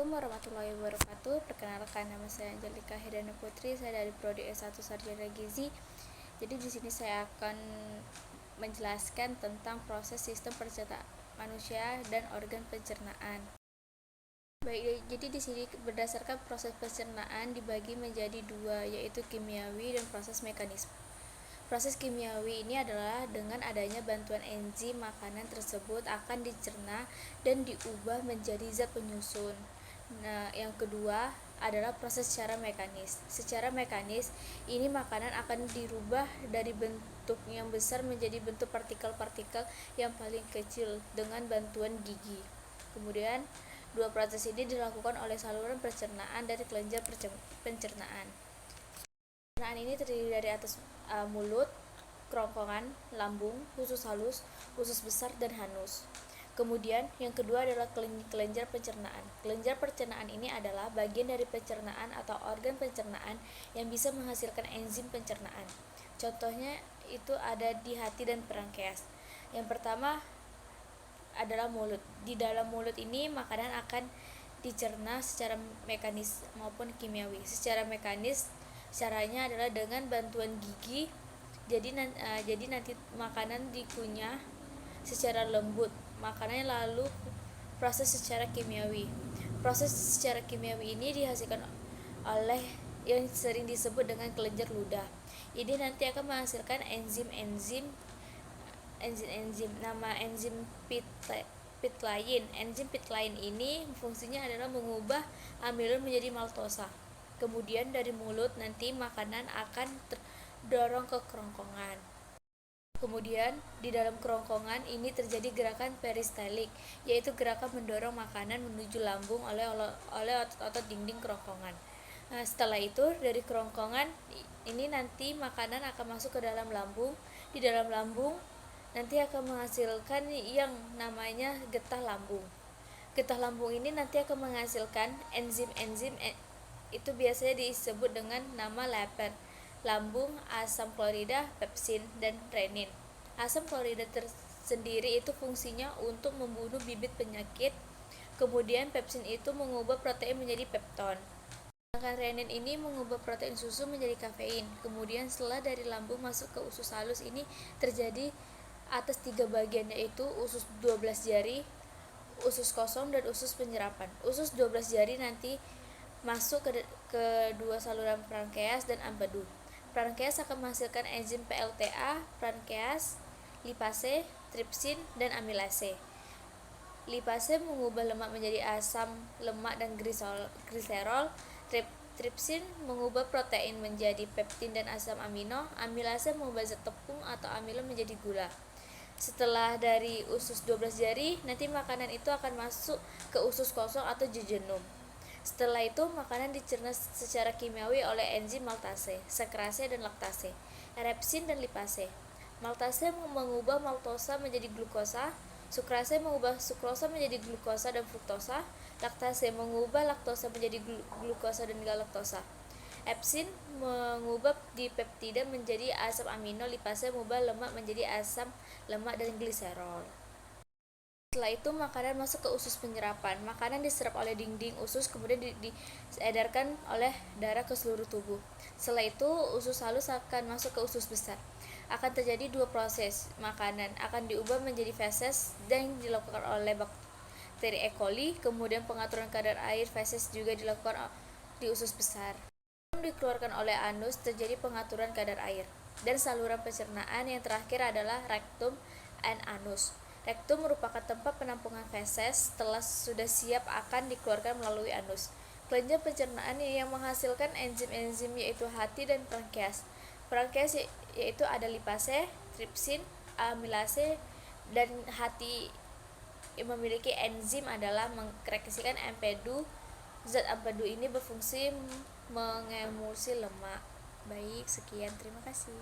Assalamualaikum warahmatullahi wabarakatuh. Perkenalkan, nama saya Angelika Hirdana Putri. Saya dari Prodi S1 Sarjana Gizi. Jadi di sini saya akan menjelaskan tentang proses sistem pencernaan manusia dan organ pencernaan. Baik, jadi di sini berdasarkan proses pencernaan dibagi menjadi dua, yaitu kimiawi dan proses mekanisme. Proses kimiawi ini adalah dengan adanya bantuan enzim makanan tersebut akan dicerna dan diubah menjadi zat penyusun. Nah, yang kedua adalah proses secara mekanis. Secara mekanis, ini makanan akan dirubah dari bentuk yang besar menjadi bentuk partikel-partikel yang paling kecil dengan bantuan gigi. Kemudian, dua proses ini dilakukan oleh saluran pencernaan dari kelenjar pencernaan. Pencernaan ini terdiri dari atas mulut, kerongkongan, lambung, usus halus, usus besar, dan anus. Kemudian yang kedua adalah kelenjar pencernaan. Kelenjar pencernaan ini adalah bagian dari pencernaan atau organ pencernaan yang bisa menghasilkan enzim pencernaan. Contohnya itu ada di hati dan pankreas. Yang pertama adalah mulut. Di dalam mulut ini makanan akan dicerna secara mekanis maupun kimiawi. Secara mekanis caranya adalah dengan bantuan gigi. Jadi nanti makanan dikunyah secara lembut. Makanannya lalu proses secara kimiawi. Proses secara kimiawi ini dihasilkan oleh yang sering disebut dengan kelenjar ludah. Ini nanti akan menghasilkan enzim. Nama enzim pitlain. Enzim pitlain ini fungsinya adalah mengubah amilon menjadi maltosa. Kemudian dari mulut nanti makanan akan terdorong ke kerongkongan. Kemudian di dalam kerongkongan ini terjadi gerakan peristelik, yaitu gerakan mendorong makanan menuju lambung oleh otot-otot dinding kerongkongan. Nah, setelah itu dari kerongkongan ini nanti makanan akan masuk ke dalam lambung. Di dalam lambung nanti akan menghasilkan yang namanya getah lambung. Getah lambung ini nanti akan menghasilkan enzim-enzim itu biasanya disebut dengan nama LAPER, lambung, asam klorida, pepsin, dan renin. Asam klorida tersendiri itu fungsinya untuk membunuh bibit penyakit, kemudian pepsin itu mengubah protein menjadi pepton. Sedangkan renin ini mengubah protein susu menjadi kafein. Kemudian setelah dari lambung masuk ke usus halus ini terjadi atas 3 bagian, yaitu usus 12 jari, usus kosong, dan usus penyerapan. Usus 12 jari nanti masuk ke dua saluran pankreas dan empedu. Pankreas akan menghasilkan enzim PLTA, pankreas, lipase, tripsin, dan amilase. Lipase mengubah lemak menjadi asam lemak dan gliserol. Tripsin mengubah protein menjadi peptin dan asam amino. Amilase mengubah zat tepung atau amilon menjadi gula. Setelah dari usus 12 jari, nanti makanan itu akan masuk ke usus kosong atau jejunum. Setelah itu, makanan dicerna secara kimiawi oleh enzim maltase, sekrase, dan laktase, repsin, dan lipase. Maltase mengubah maltosa menjadi glukosa, sukrase mengubah sukrosa menjadi glukosa dan fruktosa, laktase mengubah laktosa menjadi glukosa dan galaktosa. Epsin mengubah dipeptida menjadi asam amino, lipase mengubah lemak menjadi asam lemak dan gliserol. Setelah itu makanan masuk ke usus penyerapan. Makanan diserap oleh dinding usus, kemudian diedarkan oleh darah ke seluruh tubuh. Setelah itu usus halus akan masuk ke usus besar. Akan terjadi dua proses. Makanan akan diubah menjadi feses dan dilakukan oleh bakteri E. coli. Kemudian pengaturan kadar air feses juga dilakukan di usus besar. Sebelum dikeluarkan oleh anus terjadi pengaturan kadar air. Dan saluran pencernaan yang terakhir adalah rectum and anus. Rektum merupakan tempat penampungan feses setelah sudah siap akan dikeluarkan melalui anus. Kelenjar pencernaan yang menghasilkan enzim-enzim yaitu hati dan pankreas. Pankreas yaitu ada lipase, tripsin, amilase, dan hati yang memiliki enzim adalah mengreaksikan empedu. Zat empedu ini berfungsi mengemulsi lemak. Baik, sekian, terima kasih.